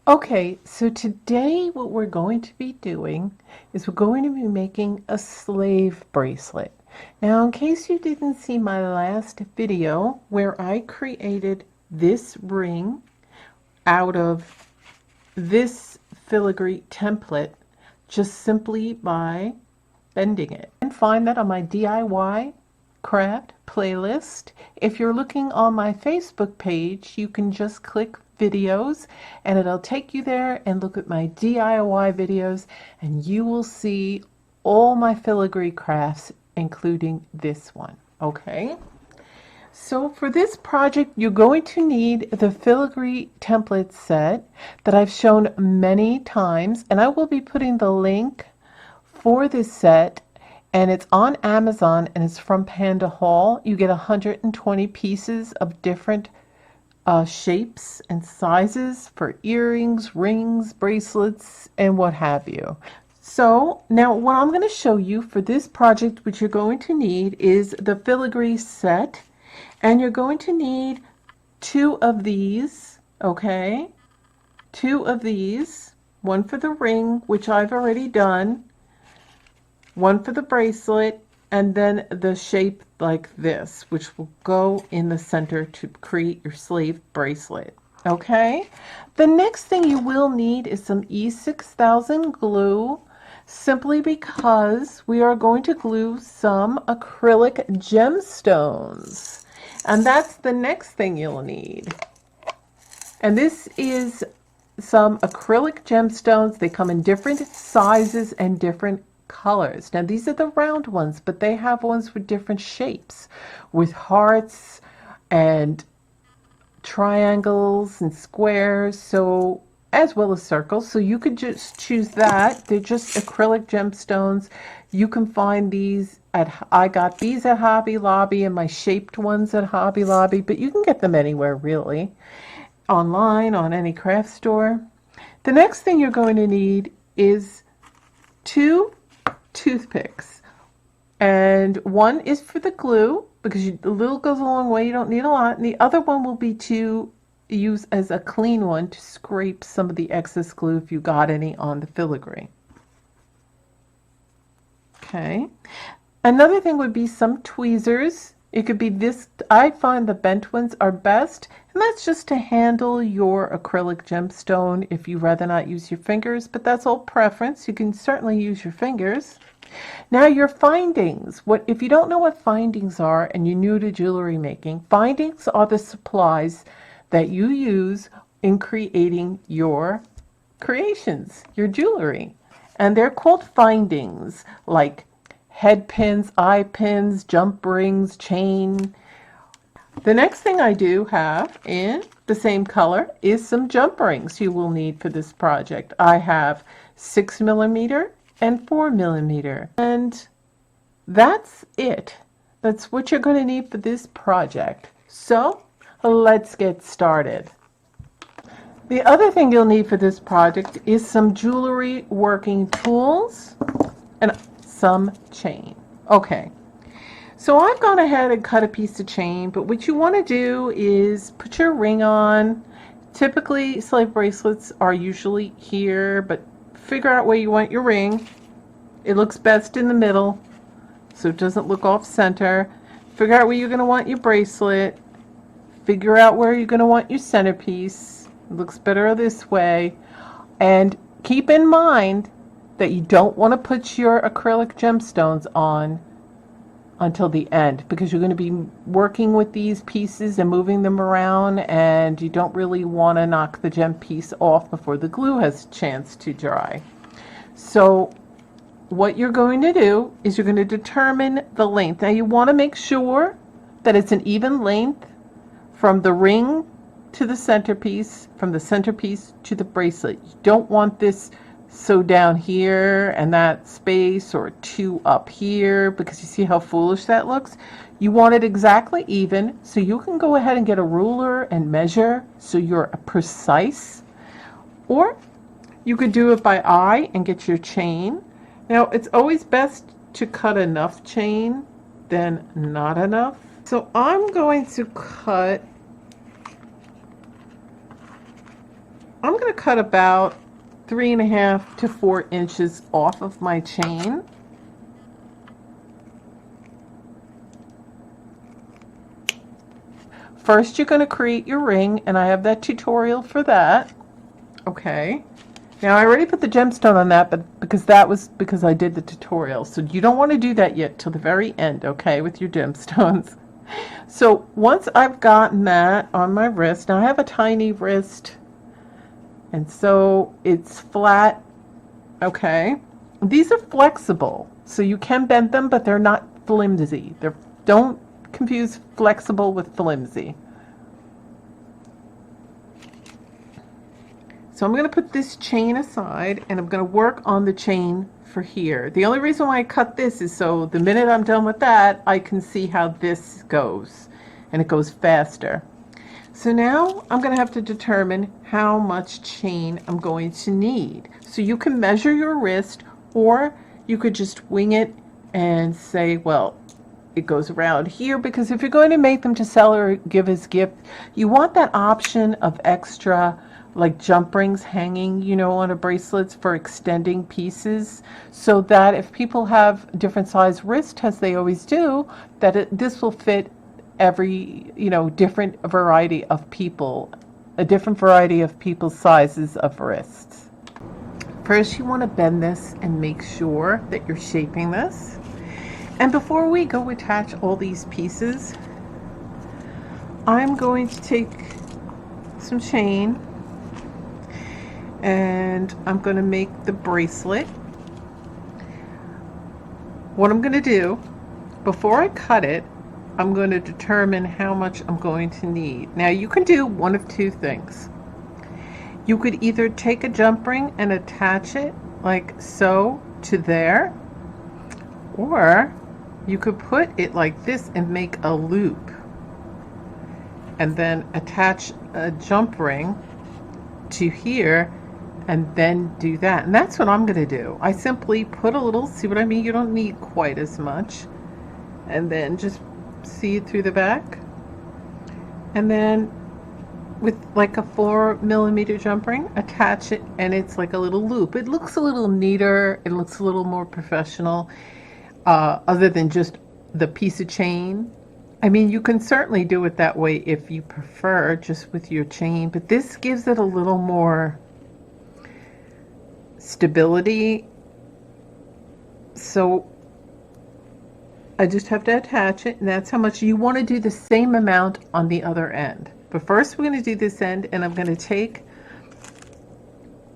Okay, so today what we're going to be doing is we're going to be making a slave bracelet. Now, in case you didn't see my last video where I created this ring out of this filigree template just simply by bending it. And find that on my DIY craft playlist. If you're looking on my Facebook page, you can just click videos and it'll take you there and look at my DIY videos and you will see all my filigree crafts, including this one. Okay, so for this project you're going to need the filigree template set that I've shown many times, and I will be putting the link for this set, and it's on Amazon and it's from Panda Hall. You get 120 pieces of different shapes and sizes for earrings, rings, bracelets, and what have you. So now what I'm going to show you for this project, what you're going to need is the filigree set, and you're going to need two of these, okay? Two of these, one for the ring, which I've already done, one for the bracelet, and then the shape like this, which will go in the center to create your slave bracelet. Okay, the next thing you will need is some E6000 glue, simply because we are going to glue some acrylic gemstones, and that's the next thing you'll need. And this is some acrylic gemstones. They come in different sizes and different colors. Now these are the round ones, but they have ones with different shapes, with hearts and triangles and squares, so as well as circles. So you could just choose that. They're just acrylic gemstones. You can find these at, I got these at Hobby Lobby and my shaped ones at Hobby Lobby, but you can get them anywhere really, online, on any craft store. The next thing you're going to need is two toothpicks, and one is for the glue because the little goes a long way, you don't need a lot, and the other one will be to use as a clean one to scrape some of the excess glue if you got any on the filigree. Okay, another thing would be some tweezers. It could be this, I find the bent ones are best, and that's just to handle your acrylic gemstone if you rather not use your fingers, but that's all preference. You can certainly use your fingers. Now your findings. What if you don't know what findings are and you're new to jewelry making? Findings are the supplies that you use in creating your creations, your jewelry. And they're called findings, like head pins, eye pins, jump rings, chain. The next thing I do have in the same color is some jump rings you will need for this project. I have 6mm and 4mm, and that's it. That's what you're going to need for this project. So let's get started. The other thing you'll need for this project is some jewelry working tools and some chain. Okay, so I've gone ahead and cut a piece of chain, but what you want to do is put your ring on. Typically slave bracelets are usually here, but figure out where you want your ring. It looks best in the middle so it doesn't look off center. Figure out where you're going to want your bracelet. Figure out where you're going to want your centerpiece. It looks better this way. And keep in mind that you don't want to put your acrylic gemstones on until the end, because you're going to be working with these pieces and moving them around, and you don't really want to knock the gem piece off before the glue has a chance to dry. So what you're going to do is you're going to determine the length. Now you want to make sure that it's an even length from the ring to the centerpiece, from the centerpiece to the bracelet. You don't want this so down here and that space, or two up here, because you see how foolish that looks. You want it exactly even, so you can go ahead and get a ruler and measure so you're precise, or you could do it by eye and get your chain. Now it's always best to cut enough chain than not enough. So I'm going to cut I'm going to cut about 3.5 to 4 inches off of my chain. First, you're going to create your ring, and I have that tutorial for that. Okay. Now, I already put the gemstone on that, but because I did the tutorial. So you don't want to do that yet till the very end, okay, with your gemstones. So once I've gotten that on my wrist, now I have a tiny wrist, and so it's flat, okay. These are flexible, so you can bend them, but they're not flimsy. Don't confuse flexible with flimsy. So I'm going to put this chain aside, and I'm going to work on the chain for here. The only reason why I cut this is so the minute I'm done with that, I can see how this goes, and it goes faster. So now I'm going to have to determine how much chain I'm going to need. So you can measure your wrist, or you could just wing it and say, well, it goes around here, because if you're going to make them to sell or give as gift, you want that option of extra like jump rings hanging, you know, on a bracelets for extending pieces, so that if people have different size wrist, as they always do, that this will fit every, you know, different variety of people, a different variety of people's sizes of wrists. First, you want to bend this and make sure that you're shaping this. And before we go attach all these pieces, I'm going to take some chain, and I'm going to make the bracelet. What I'm going to do, before I cut it, I'm going to determine how much I'm going to need. Now you can do one of two things. You could either take a jump ring and attach it like so to there, or you could put it like this and make a loop, and then attach a jump ring to here, and then do that. And that's what I'm going to do. I simply put a little, see what I mean? You don't need quite as much. And then just see it through the back. And then with like a 4mm jump ring, attach it, and it's like a little loop. It looks a little neater. It looks a little more professional, other than just the piece of chain. I mean, you can certainly do it that way if you prefer, just with your chain, but this gives it a little more stability. So I just have to attach it, and that's how much. You want to do the same amount on the other end. But first we're going to do this end, and I'm going to take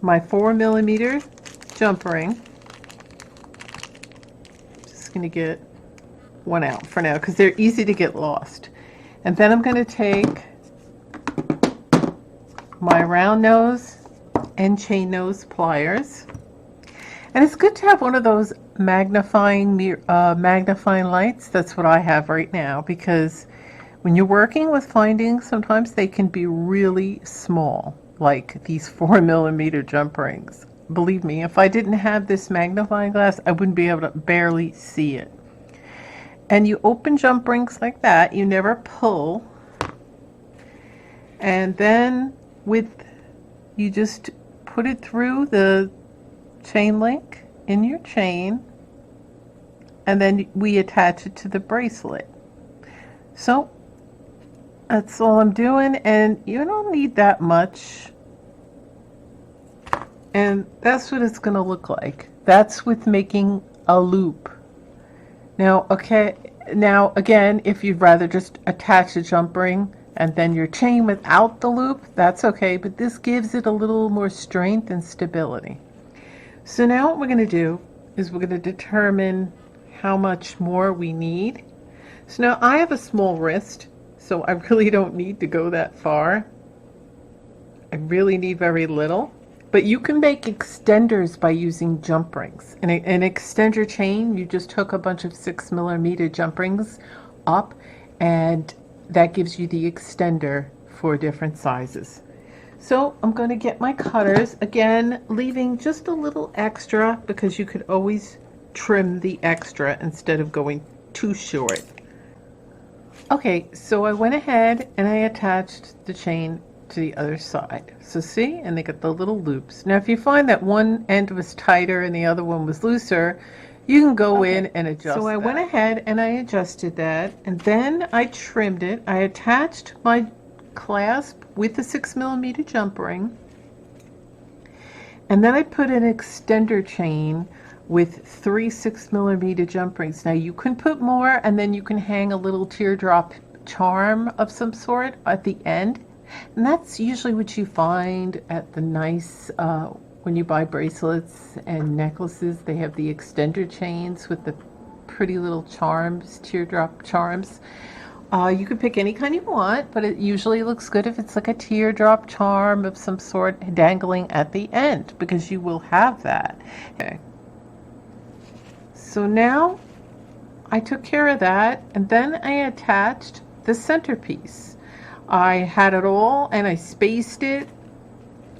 my 4mm jump ring. Just going to get one out for now because they're easy to get lost. And then I'm going to take my round nose and chain nose pliers, and it's good to have one of those magnifying lights. That's what I have right now, because when you're working with findings, sometimes they can be really small, like these 4mm jump rings. Believe me, if I didn't have this magnifying glass, I wouldn't be able to barely see it. And you open jump rings like that, you never pull, and then you just put it through the chain link in your chain, and then we attach it to the bracelet. So that's all I'm doing, and you don't need that much, and that's what it's going to look like. That's with making a loop. Now, okay, now again, if you'd rather just attach a jump ring and then your chain without the loop, that's okay, but this gives it a little more strength and stability. So now what we're going to do is we're going to determine how much more we need. So now I have a small wrist, so I really don't need to go that far. I really need very little. But you can make extenders by using jump rings. An extender chain, you just hook a bunch of 6mm jump rings up, and that gives you the extender for different sizes. So I'm going to get my cutters, again leaving just a little extra, because you could always trim the extra instead of going too short. Okay, so I went ahead and I attached the chain to the other side. So see, and they got the little loops. Now if you find that one end was tighter and the other one was looser, you can go in and adjust. So I went ahead and I adjusted that, and then I trimmed it. I attached my clasp with the 6mm jump ring, and then I put an extender chain with 3 6mm jump rings. Now you can put more, and then you can hang a little teardrop charm of some sort at the end, and that's usually what you find at the nice when you buy bracelets and necklaces. They have the extender chains with the pretty little charms, teardrop charms. You can pick any kind you want, but it usually looks good if it's like a teardrop charm of some sort dangling at the end, because you will have that. Okay. So now I took care of that, and then I attached the centerpiece. I had it all and I spaced it,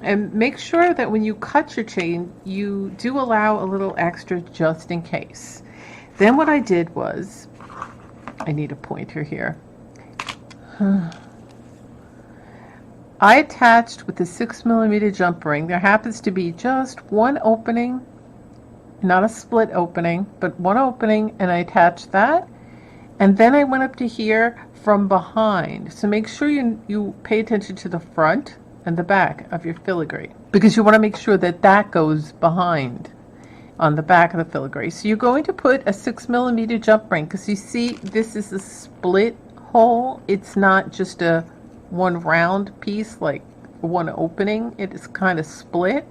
and make sure that when you cut your chain you do allow a little extra just in case. Then what I did was, I need a pointer here. I attached with the 6mm jump ring, there happens to be just one opening, not a split opening, but one opening, and I attached that, and then I went up to here from behind. So make sure you pay attention to the front and the back of your filigree, because you want to make sure that that goes behind on the back of the filigree. So you're going to put a 6mm jump ring, because you see this is a split hole. It's not just a one round piece like one opening. It is kind of split.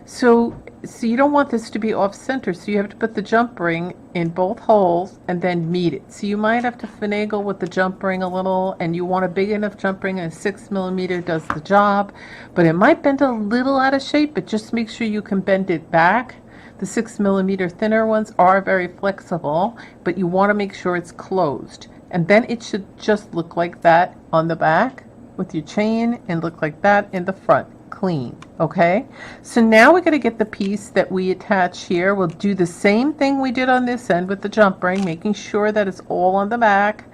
So you don't want this to be off center, so you have to put the jump ring in both holes and then meet it. So you might have to finagle with the jump ring a little, and you want a big enough jump ring, and a 6mm does the job, but it might bend a little out of shape, but just make sure you can bend it back. The 6mm thinner ones are very flexible, but you want to make sure it's closed, and then it should just look like that on the back with your chain, and look like that in the front. Clean. Okay, so now we're going to get the piece that we attach here. We'll do the same thing we did on this end with the jump ring, making sure that it's all on the back,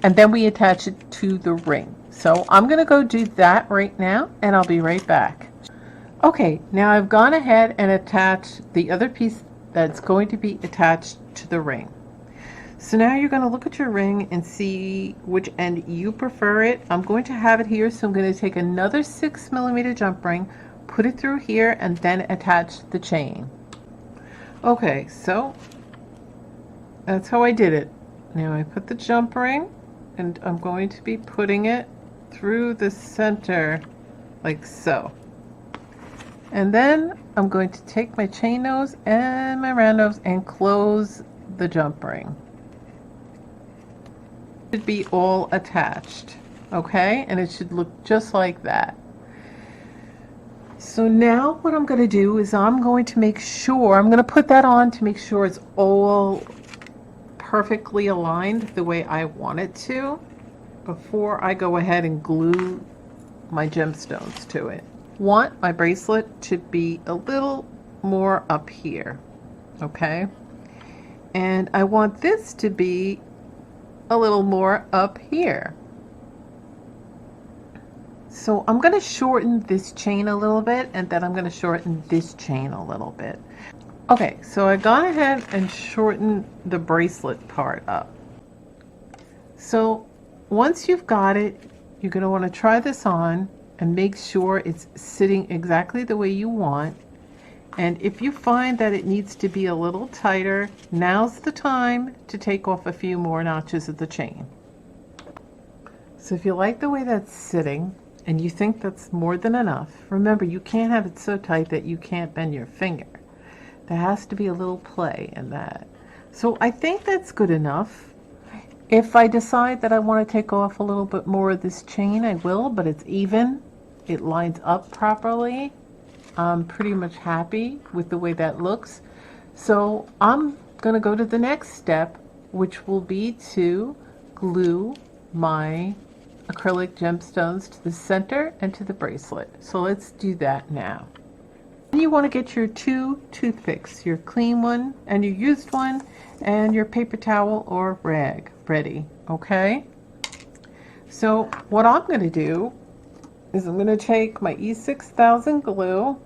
and then we attach it to the ring. So I'm going to go do that right now, and I'll be right back. Okay, now I've gone ahead and attached the other piece that's going to be attached to the ring. So now you're going to look at your ring and see which end you prefer it. I'm going to have it here, so I'm going to take another 6mm jump ring, put it through here, and then attach the chain. Okay, so that's how I did it. Now I put the jump ring, and I'm going to be putting it through the center like so. And then I'm going to take my chain nose and my round nose and close the jump ring. Should be all attached, okay, and it should look just like that. So now what I'm going to do is I'm going to make sure, I'm going to put that on to make sure it's all perfectly aligned the way I want it to before I go ahead and glue my gemstones to it. Want my bracelet to be a little more up here, okay, and I want this to be a little more up here. So I'm going to shorten this chain a little bit, and then I'm going to shorten this chain a little bit. Okay, so I've gone ahead and shortened the bracelet part up. So once you've got it, you're going to want to try this on and make sure it's sitting exactly the way you want. And if you find that it needs to be a little tighter, now's the time to take off a few more notches of the chain. So if you like the way that's sitting and you think that's more than enough, remember you can't have it so tight that you can't bend your finger. There has to be a little play in that. So I think that's good enough. If I decide that I want to take off a little bit more of this chain, I will, but it's even. It lines up properly. I'm pretty much happy with the way that looks. So I'm going to go to the next step, which will be to glue my acrylic gemstones to the center and to the bracelet. So let's do that now. You want to get your 2 toothpicks, your clean one and your used one, and your paper towel or rag ready, okay? So what I'm going to do is I'm going to take my E6000 glue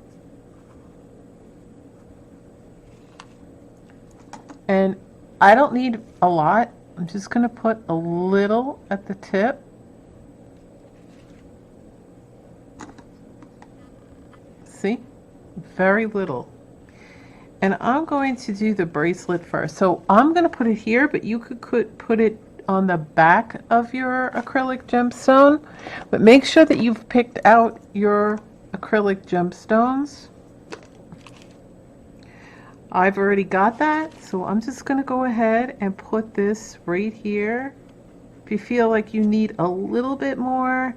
and I don't need a lot. I'm just going to put a little at the tip. See? Very little. And I'm going to do the bracelet first. So I'm going to put it here, but you could put it on the back of your acrylic gemstone. But make sure that you've picked out your acrylic gemstones. I've already got that, so I'm just going to go ahead and put this right here. If you feel like you need a little bit more,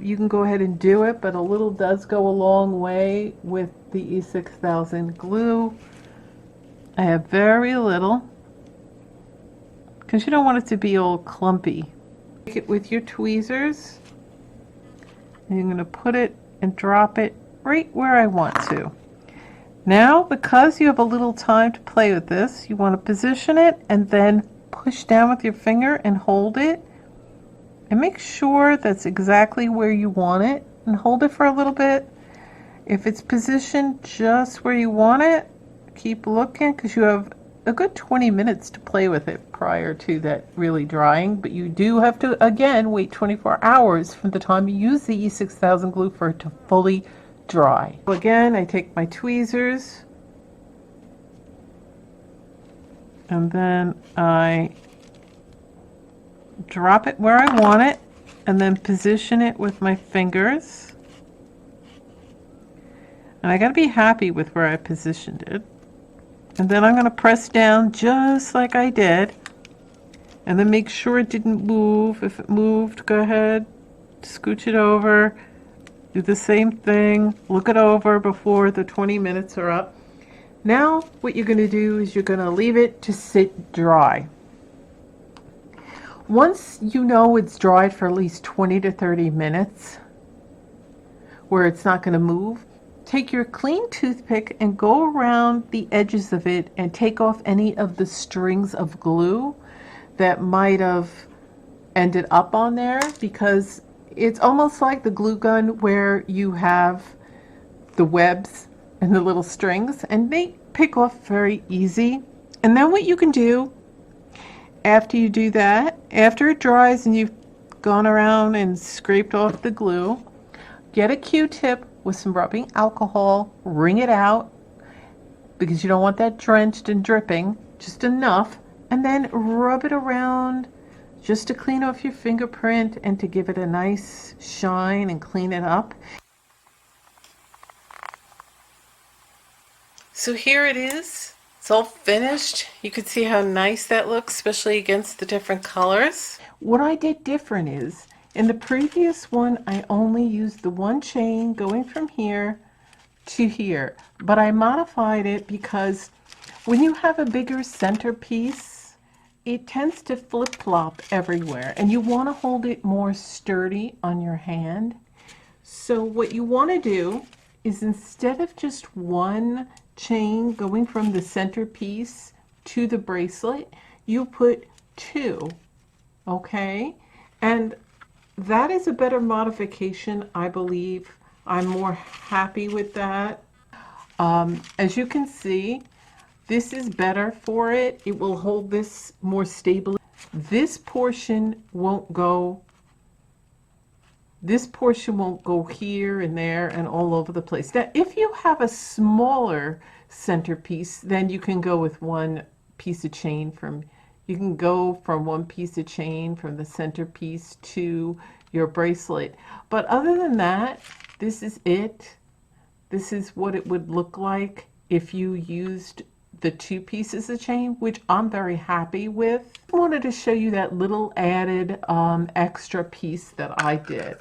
you can go ahead and do it, but a little does go a long way with the E6000 glue. I have very little, because you don't want it to be all clumpy. Take it with your tweezers, and you're going to put it and drop it right where I want to. Now, because you have a little time to play with this, you want to position it and then push down with your finger and hold it. And make sure that's exactly where you want it and hold it for a little bit. If it's positioned just where you want it, keep looking because you have a good 20 minutes to play with it prior to that really drying. But you do have to, again, wait 24 hours from the time you use the E6000 glue for it to fully dry. Again, I take my tweezers and then I drop it where I want it and then position it with my fingers. And I got to be happy with where I positioned it. And then I'm going to press down just like I did. And then make sure it didn't move. If it moved, go ahead, scooch it over. Do the same thing. Look it over before the 20 minutes are up. Now what you're going to do is you're going to leave it to sit dry. Once you know it's dried for at least 20 to 30 minutes, where it's not going to move, take your clean toothpick and go around the edges of it and take off any of the strings of glue that might have ended up on there, because it's almost like the glue gun where you have the webs and the little strings, and they pick off very easy. And then what you can do after you do that, after it dries and you've gone around and scraped off the glue, get a Q-tip with some rubbing alcohol, wring it out, because you don't want that drenched and dripping, just enough, and then rub it around just to clean off your fingerprint and to give it a nice shine and clean it up. So here it is. It's all finished. You can see how nice that looks, especially against the different colors. What I did different is, in the previous one, I only used the one chain going from here to here, but I modified it because when you have a bigger centerpiece, it tends to flip-flop everywhere, and you want to hold it more sturdy on your hand. So what you want to do is, instead of just one chain going from the centerpiece to the bracelet, you put two, okay? And that is a better modification, I believe. I'm more happy with that. As you can see, this is better for it. It will hold this more stably. This portion won't go here and there and all over the place. Now, if you have a smaller centerpiece, then you can go with one piece of chain you can go from one piece of chain from the centerpiece to your bracelet. But other than that, this is it. This is what it would look like if you used the two pieces of chain, which I'm very happy with. I wanted to show you that little added extra piece that I did.